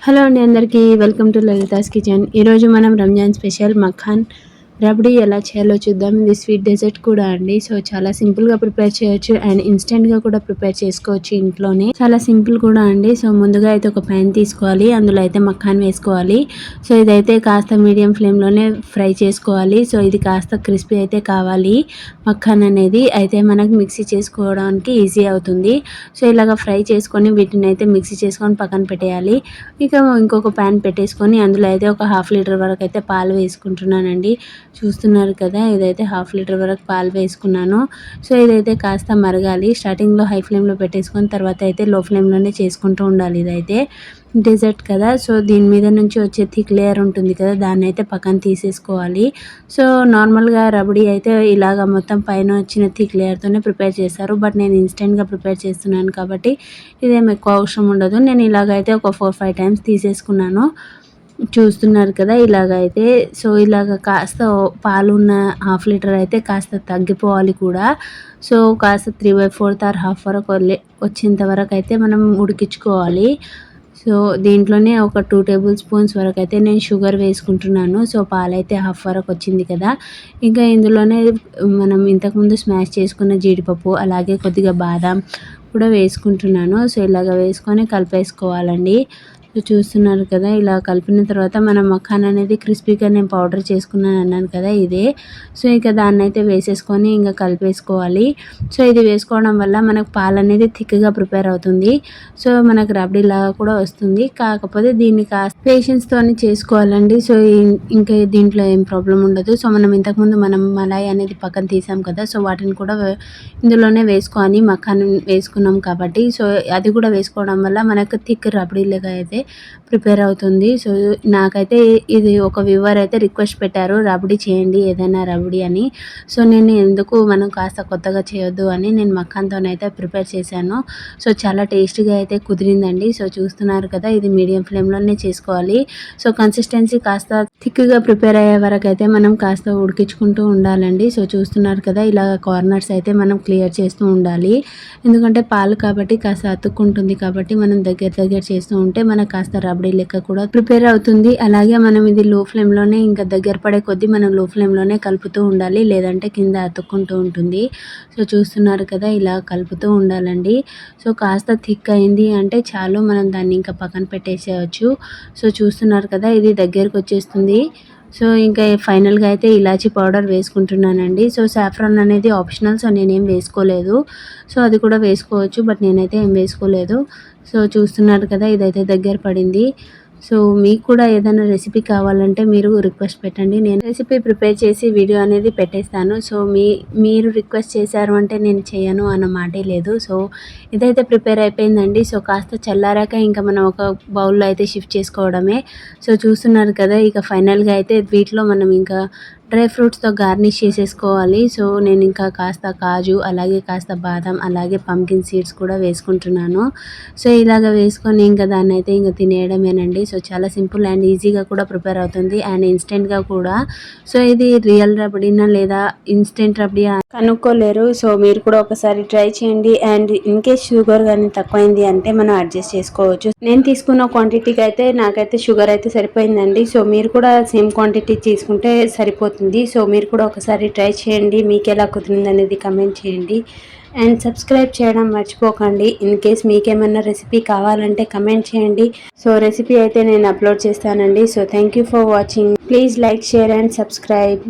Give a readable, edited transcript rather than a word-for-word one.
Hello అండి అందరికీ welcome to Lalitha's kitchen. ఈరోజు మనం రంజాన్ స్పెషల్ మఖాన్ రబడీ ఎలా చేయాలో చూద్దాం. ఇది స్వీట్ డెజర్ట్ కూడా అండి. సో చాలా సింపుల్గా ప్రిపేర్ చేయొచ్చు అండ్ ఇన్స్టెంట్గా కూడా ప్రిపేర్ చేసుకోవచ్చు ఇంట్లోనే. చాలా సింపుల్ కూడా అండి. సో ముందుగా అయితే ఒక ప్యాన్ తీసుకోవాలి, అందులో అయితే మఖాన్ వేసుకోవాలి. సో ఇదైతే కాస్త మీడియం ఫ్లేమ్లోనే ఫ్రై చేసుకోవాలి. సో ఇది కాస్త క్రిస్పీ అయితే కావాలి మఖాన్ అనేది. అయితే మనకు మిక్సీ చేసుకోవడానికి ఈజీ అవుతుంది. సో ఇలాగ ఫ్రై చేసుకొని వీటిని అయితే మిక్సీ చేసుకొని పక్కన పెట్టేయాలి. ఇక ఇంకొక ప్యాన్ పెట్టేసుకొని అందులో అయితే ఒక 1/2 లీటర్ వరకు అయితే పాలు వేసుకుంటున్నానండి. చూస్తున్నారు కదా, ఇదైతే 1/2 లీటర్ వరకు పాలు వేసుకున్నాను. సో ఇదైతే కాస్త మరగాలి. స్టార్టింగ్లో హై ఫ్లేమ్లో పెట్టేసుకొని తర్వాత అయితే లో ఫ్లేమ్లోనే చేసుకుంటూ ఉండాలి. ఇదైతే డెజర్ట్ కదా, సో దీని మీద నుంచి వచ్చే థిక్ లేయర్ ఉంటుంది కదా, దాన్ని అయితే పక్కన తీసేసుకోవాలి. సో నార్మల్గా రబడీ అయితే ఇలాగ మొత్తం పైన వచ్చిన థిక్ లేయర్తోనే ప్రిపేర్ చేస్తారు. బట్ నేను ఇన్స్టెంట్గా ప్రిపేర్ చేస్తున్నాను కాబట్టి ఇదేం ఎక్కువ అవసరం ఉండదు. నేను ఇలాగైతే ఒక 4-5 టైమ్స్ తీసేసుకున్నాను. చూస్తున్నారు కదా ఇలాగైతే. సో ఇలాగ కాస్త పాలున్న 1/2 లీటర్ అయితే కాస్త తగ్గిపోవాలి కూడా. సో కాస్త 3/4 ఆర్ హాఫ్ వరకు వచ్చేంత వరకు అయితే మనం ఉడికించుకోవాలి. సో దీంట్లోనే ఒక 2 టేబుల్ స్పూన్స్ వరకు అయితే నేను షుగర్ వేసుకుంటున్నాను. సో పాలైతే హాఫ్ వరకు వచ్చింది కదా, ఇంకా ఇందులోనే మనం ఇంతకుముందు స్మాష్ చేసుకున్న జీడిపప్పు అలాగే కొద్దిగా బాదం కూడా వేసుకుంటున్నాను. సో ఇలాగ వేసుకొని కలిపేసుకోవాలండి. సో చూస్తున్నారు కదా, ఇలా కలిపిన తర్వాత మనం మఖాన్ అనేది క్రిస్పీగా నేను పౌడర్ చేసుకున్నాను అన్నాను కదా, ఇదే. సో ఇక దాన్ని అయితే వేసేసుకొని ఇంకా కలిపేసుకోవాలి. సో ఇది వేసుకోవడం వల్ల మనకు పాలు అనేది థిక్గా ప్రిపేర్ అవుతుంది. సో మనకు రబడీ లాగా కూడా వస్తుంది. కాకపోతే దీన్ని కాస్త పేషెన్స్తోని చేసుకోవాలండి. సో ఇంకా దీంట్లో ఏం ప్రాబ్లం ఉండదు. సో మనం ఇంతకుముందు మలాయి అనేది పక్కన తీసాం కదా, సో వాటిని కూడా ఇందులోనే వేసుకొని మఖాన్ వేసుకున్నాం కాబట్టి సో అది కూడా వేసుకోవడం వల్ల మనకు థిక్ రబడీ లాగా అయితే ప్రిపేర్ అవుతుంది. సో నాకైతే ఇది ఒక వ్యూవర్ అయితే రిక్వెస్ట్ పెట్టారు, రబడీ చేయండి ఏదైనా రబడీ అని. సో నేను ఎందుకు మనం కాస్త కొత్తగా చేయొద్దు అని నేను మఖాన్తోనైతే ప్రిపేర్ చేశాను. సో చాలా టేస్టీగా అయితే కుదిరిందండి. సో చూస్తున్నారు కదా, ఇది మీడియం ఫ్లేమ్లోనే చేసుకోవాలి. సో కన్సిస్టెన్సీ కాస్త థిక్గా ప్రిపేర్ అయ్యే వరకు అయితే మనం కాస్త ఉడికించుకుంటూ ఉండాలండి. సో చూస్తున్నారు కదా, ఇలా కార్నర్స్ అయితే మనం క్లియర్ చేస్తూ ఉండాలి. ఎందుకంటే పాలు కాబట్టి కాస్త అతుక్కుంటుంది కాబట్టి మనం దగ్గర చేస్తూ ఉంటే మనకు కాస్త రబడీ లెక్క కూడా ప్రిపేర్ అవుతుంది. అలాగే మనం ఇది లో ఫ్లేమ్లోనే ఇంకా దగ్గర పడే కొద్దీ మనం లో ఫ్లేమ్లోనే కలుపుతూ ఉండాలి, లేదంటే కింద అతుక్కుంటూ ఉంటుంది. సో చూస్తున్నారు కదా, ఇలా కలుపుతూ ఉండాలండి. సో కాస్త థిక్ అయింది అంటే చాలు, మనం దాన్ని ఇంకా పక్కన పెట్టేసేయచ్చు. సో చూస్తున్నారు కదా, ఇది దగ్గరకు వచ్చేస్తుంది. సో ఇంకా ఫైనల్గా అయితే ఇలాచీ పౌడర్ వేసుకుంటున్నానండి. సో సాఫ్రాన్ అనేది ఆప్షనల్, సో నేనేం వేసుకోలేదు. సో అది కూడా వేసుకోవచ్చు, బట్ నేనైతే ఏం వేసుకోలేదు. సో చూస్తున్నారు కదా, ఇదైతే దగ్గర పడింది. సో మీకు కూడా ఏదైనా రెసిపీ కావాలంటే మీరు రిక్వెస్ట్ పెట్టండి, నేను రెసిపీ ప్రిపేర్ చేసి వీడియో అనేది పెట్టేస్తాను. సో మీరు రిక్వెస్ట్ చేశారు అంటే నేను చేయను అన్న మాటే లేదు. సో ఇదైతే ప్రిపేర్ అయిపోయిందండి. సో కాస్త చల్లారాక ఇంకా మనం ఒక బౌల్లో అయితే షిఫ్ట్ చేసుకోవడమే. సో చూస్తున్నారు కదా, ఇక ఫైనల్గా అయితే వీటిలో మనం ఇంకా డ్రై ఫ్రూట్స్తో గార్నిష్ చేసేసుకోవాలి. సో నేను ఇంకా కాస్త కాజు అలాగే కాస్త బాదం అలాగే పంకిన్ సీడ్స్ కూడా వేసుకుంటున్నాను. సో ఇలాగ వేసుకొని ఇంకా దాన్ని అయితే ఇంకా తినేయడమేనండి. సో చాలా సింపుల్ అండ్ ఈజీగా కూడా ప్రిపేర్ అవుతుంది అండ్ ఇన్స్టెంట్గా కూడా. సో ఇది రియల్ రబడీనా లేదా ఇన్స్టెంట్ రబడీ కనుక్కోలేరు. సో మీరు కూడా ఒకసారి ట్రై చేయండి. అండ్ ఇన్ కేస్ షుగర్ కానీ తక్కువైంది అంటే మనం అడ్జస్ట్ చేసుకోవచ్చు. నేను తీసుకున్న క్వాంటిటీకి అయితే నాకైతే షుగర్ అయితే సరిపోయిందండి. సో మీరు కూడా సేమ్ క్వాంటిటీ తీసుకుంటే సరిపోతుంది. సో మీరు కూడా ఒకసారి ట్రై చేయండి, మీకు ఎలా కుదిరింది అనేది కమెంట్ చేయండి అండ్ సబ్స్క్రైబ్ చేయడం మర్చిపోకండి. ఇన్ కేస్ మీకేమన్నా రెసిపీ కావాలంటే కమెంట్ చేయండి. సో రెసిపీ అయితే నేను అప్లోడ్ చేస్తానండి. So thank you for watching. Please like, share and subscribe.